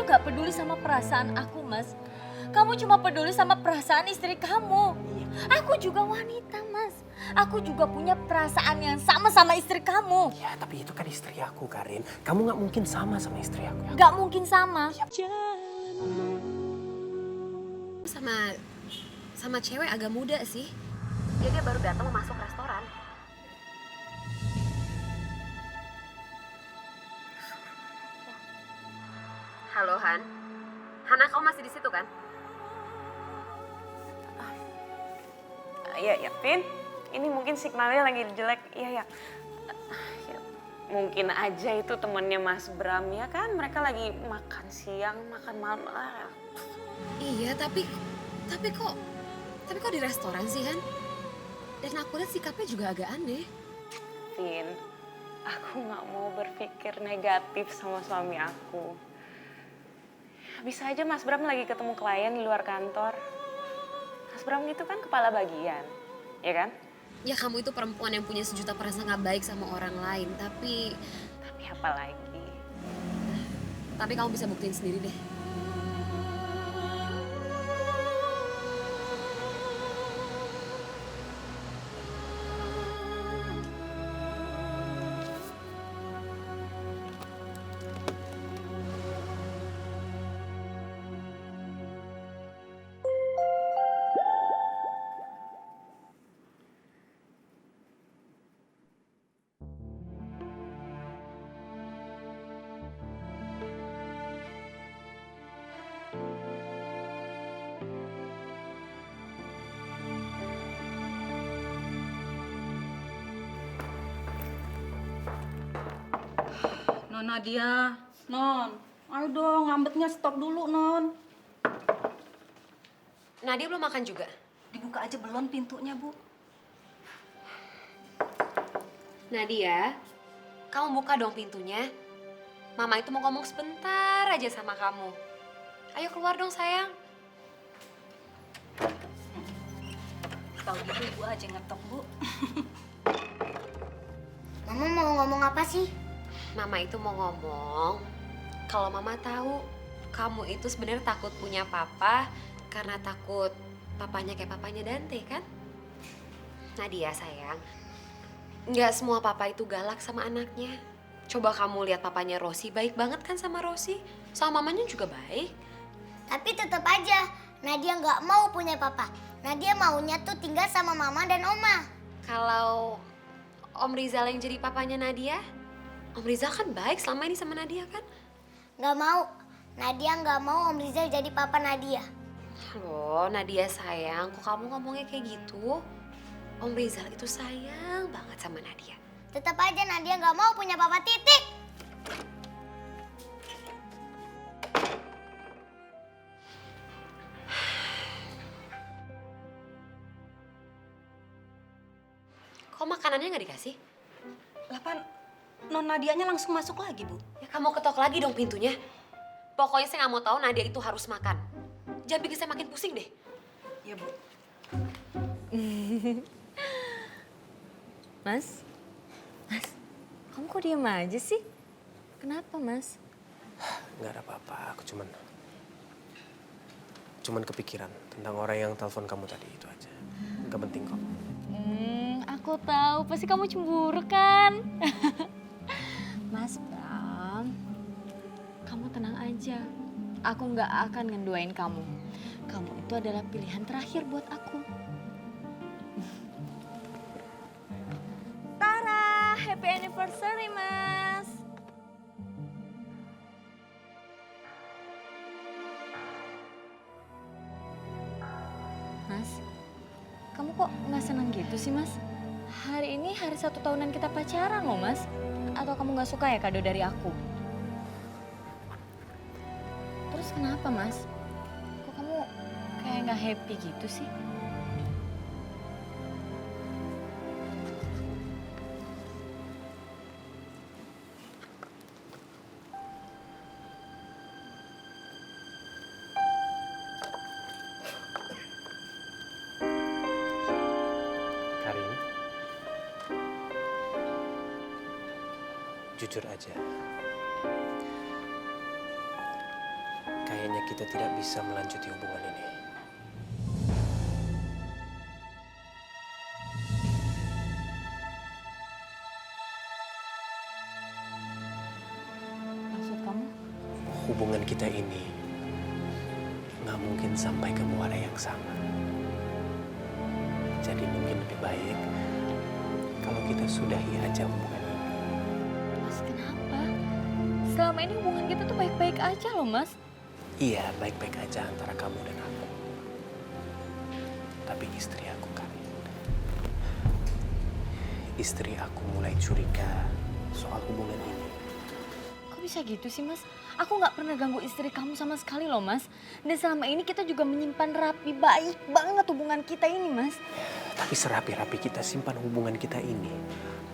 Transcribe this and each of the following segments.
gak peduli sama perasaan aku, Mas. Kamu cuma peduli sama perasaan istri kamu. Aku juga wanita, Mas. Aku juga punya perasaan yang sama istri kamu. Ya, tapi itu kan istri aku, Karin. Kamu gak mungkin sama istri aku. Ya? Gak mungkin sama. Sama cewek agak muda sih. Dia baru datang mau masuk restoran. Halo Han. Hana, kamu masih di situ kan? Iya, Vin. Ini mungkin signalnya lagi jelek. Iya. Ya, mungkin aja itu temennya Mas Bram ya kan. Mereka lagi makan siang, makan malam. Iya, tapi kok di restoran sih Han? Dan aku lihat sikapnya juga agak aneh. Vin, aku gak mau berpikir negatif sama suami aku. Bisa aja Mas Bram lagi ketemu klien di luar kantor. Mas Bram itu kan kepala bagian, ya kan? Ya kamu itu perempuan yang punya sejuta perasaan gak baik sama orang lain, tapi apa lagi? Tapi kamu bisa buktiin sendiri deh. Non Nadia, Non, ayo dong ngambeknya stop dulu Non. Nadia belum makan juga? Dibuka aja belum pintunya Bu. Nadia, kamu buka dong pintunya. Mama itu mau ngomong sebentar aja sama kamu. Ayo keluar dong sayang. Tahu gitu Ibu aja ngetok Bu. Mama mau ngomong apa sih? Mama itu mau ngomong, kalau Mama tahu kamu itu sebenarnya takut punya papa karena takut papanya kayak papanya Dante kan? Nadia sayang, nggak semua papa itu galak sama anaknya. Coba kamu lihat papanya Rosi, baik banget kan sama Rosi? Sama mamanya juga baik. Tapi tetap aja, Nadia nggak mau punya papa. Nadia maunya tuh tinggal sama mama dan oma. Kalau Om Rizal yang jadi papanya Nadia, Om Rizal kan baik selama ini sama Nadia kan? Nggak mau. Nadia nggak mau Om Rizal jadi papa Nadia. Loh Nadia sayang, kok kamu ngomongnya kayak gitu? Om Rizal itu sayang banget sama Nadia. Tetap aja Nadia nggak mau punya papa titik. Kok makanannya nggak dikasih? Lapan, Non Nadianya langsung masuk lagi Bu. Ya kamu ketok lagi dong pintunya. Pokoknya saya nggak mau tahu Nadia itu harus makan. Jangan bikin saya makin pusing deh. Ya Bu. Mas, kamu kok diem aja sih? Kenapa, Mas? Nggak ada apa-apa, aku cuman kepikiran tentang orang yang telepon kamu tadi itu aja. Nggak penting kok. Aku tahu, pasti kamu cemburu kan? Mas Bram, kamu tenang aja. Aku nggak akan ngeduain kamu. Kamu itu adalah pilihan terakhir buat aku. Tara, happy anniversary, Mas. Mas, kamu kok nggak senang gitu sih, Mas? Hari ini hari 1 tahunan kita pacaran loh, Mas. Atau kamu nggak suka ya kado dari aku? Terus kenapa, Mas? Kok kamu kayak nggak happy gitu sih? Karin, jujur aja. kayaknya kita tidak bisa melanjuti hubungan ini. Maksud kamu? Hubungan kita ini nggak mungkin sampai ke muara yang sama. Jadi mungkin lebih baik kalau kita sudahi aja hubungan ini. Mas, kenapa? Selama ini hubungan kita tuh baik-baik aja loh, Mas. Iya, baik-baik aja antara kamu dan aku. Tapi istri aku, Karin. Istri aku mulai curiga soal hubungan ini. Kok bisa gitu sih, Mas? Aku nggak pernah ganggu istri kamu sama sekali loh, Mas. Dan selama ini kita juga menyimpan rapi, baik banget hubungan kita ini, Mas. Tapi serapi-rapi kita simpan hubungan kita ini,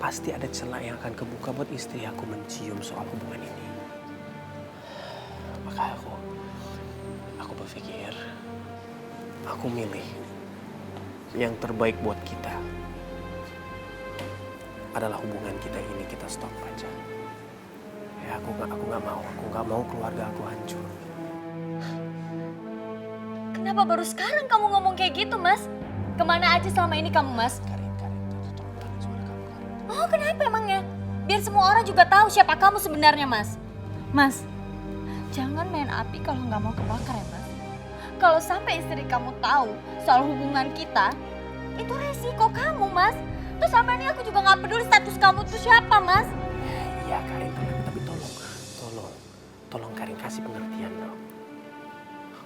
pasti ada celah yang akan kebuka buat istri aku mencium soal hubungan ini. Maka aku berpikir, aku milih yang terbaik buat kita adalah hubungan kita ini kita stop aja. Ya, aku nggak mau keluarga aku hancur. Kenapa baru sekarang kamu ngomong kayak gitu, Mas? Kemana aja selama ini kamu, Mas? Karin, tolong tahan suara kamu, Karin. Oh, kenapa emangnya? Biar semua orang juga tahu siapa kamu sebenarnya, Mas. Mas, jangan main api kalau nggak mau kebakar ya, Mas. Kalau sampai istri kamu tahu soal hubungan kita, itu resiko kamu, Mas. Terus selama ini aku juga nggak peduli status kamu tuh siapa, Mas. Iya, Karin, tapi tolong Karin kasih pengertian dong.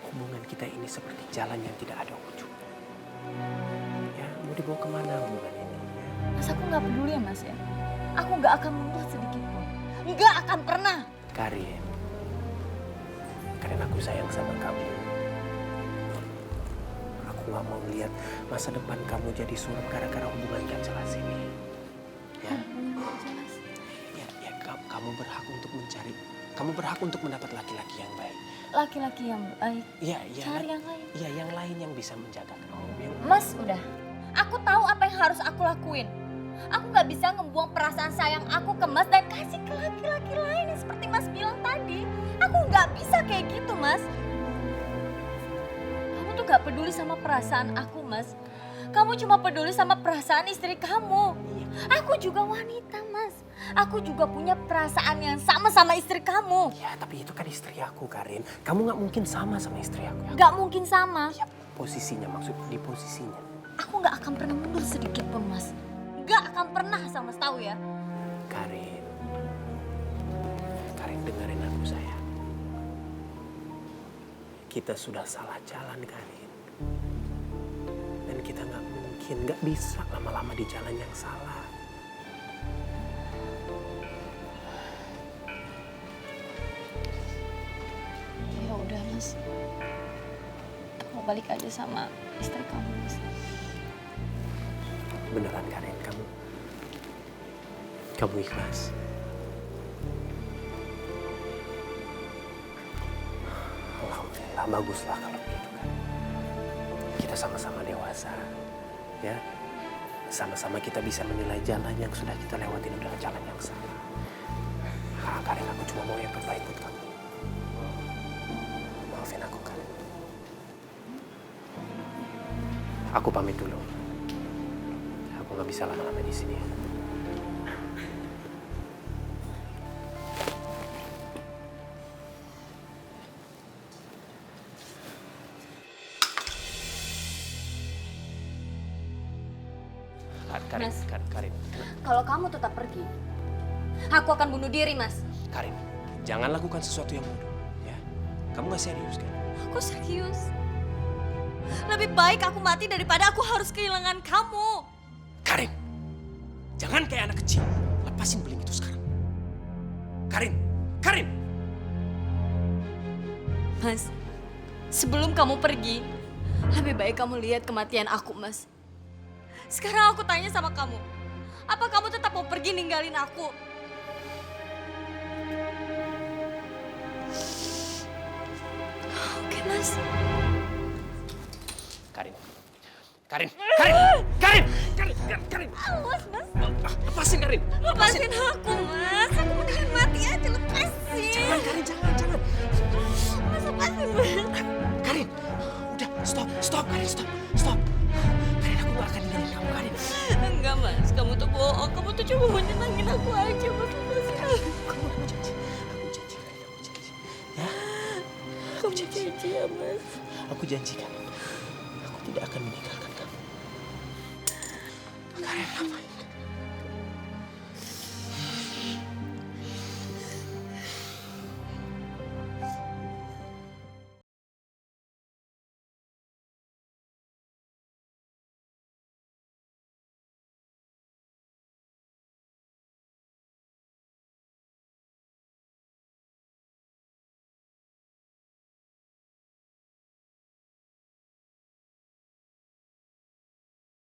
Hubungan kita ini seperti jalan yang tidak ada ujung. Ya, mau dibawa kemana hubungan ini? Mas, aku nggak peduli ya, Mas ya. Aku nggak akan mundur sedikit pun. Nggak akan pernah. Karin, aku sayang sama kamu. Aku nggak mau lihat masa depan kamu jadi suram gara-gara hubungan gak jelas ini. Ya, kamu berhak untuk mencari. Kamu berhak untuk mendapat laki-laki yang baik. Laki-laki yang baik. Iya. Cari yang lain. Iya, yang lain yang bisa menjaga kamu. Mas, udah. Aku tahu apa yang harus aku lakuin. Aku nggak bisa ngebuang perasaan sayang aku ke Mas dan kasih ke laki-laki lain yang seperti Mas bilang tadi. Aku nggak bisa kayak gitu, Mas. Kamu tuh nggak peduli sama perasaan aku, Mas. Kamu cuma peduli sama perasaan istri kamu. Aku juga wanita, Mas. Aku juga punya perasaan yang sama sama istri kamu. Ya, tapi itu kan istri aku, Karin. Kamu nggak mungkin sama istri aku. Ya? Nggak mungkin sama. Ya, posisinya, maksud di posisinya. Aku nggak akan pernah mundur sedikit pun, Mas. Nggak akan pernah, sama Mas tahu ya. Karin, dengerin aku, sayang. Kita sudah salah jalan, Karin. Dan kita nggak bisa lama-lama di jalan yang salah. Ya udah, Mas. Kamu balik aja sama istri kamu, Mas. Beneran, Karin, kamu ikhlas? Alhamdulillah, baguslah kalau begitu, kan. Kita sama-sama dewasa, ya. Sama-sama kita bisa menilai jalan yang sudah kita lewatin adalah jalan yang salah. Karin, aku cuma mau yang terbaik buat kamu. Maafin aku, Karin. Aku pamit dulu. Aku nggak bisa lama-lama di sini. Karin. Kalau kamu tetap pergi, aku akan bunuh diri, Mas. Karin, jangan lakukan sesuatu yang bodoh, ya. Kamu nggak serius, kan? Aku serius. Lebih baik aku mati daripada aku harus kehilangan kamu. Karin, jangan kayak anak kecil. Lepasin beling itu sekarang. Karin. Mas, sebelum kamu pergi, lebih baik kamu lihat kematian aku, Mas. Sekarang aku tanya sama kamu, apa kamu tetap mau pergi ninggalin aku? Oke, Mas. Karin. Awas, Mas. Lepasin, Karin. Lepasin aku, Mas. Aku mendingan mati aja, lepasin. Jangan, Karin, jangan. Mas, lepasin, Stop, Karin, stop. Karin, aku gak akan ninggalin kamu, Karin. Enggak mas, kamu tuh bohong. Kamu tuh cuma mau nyenangin aku aja. Mas, lepasin aku. Aku janji, Karin, aku janji. Ya? Kamu janji ya mas. Aku janji, Karin. Aku tidak akan meninggalkan kamu. Karin, apa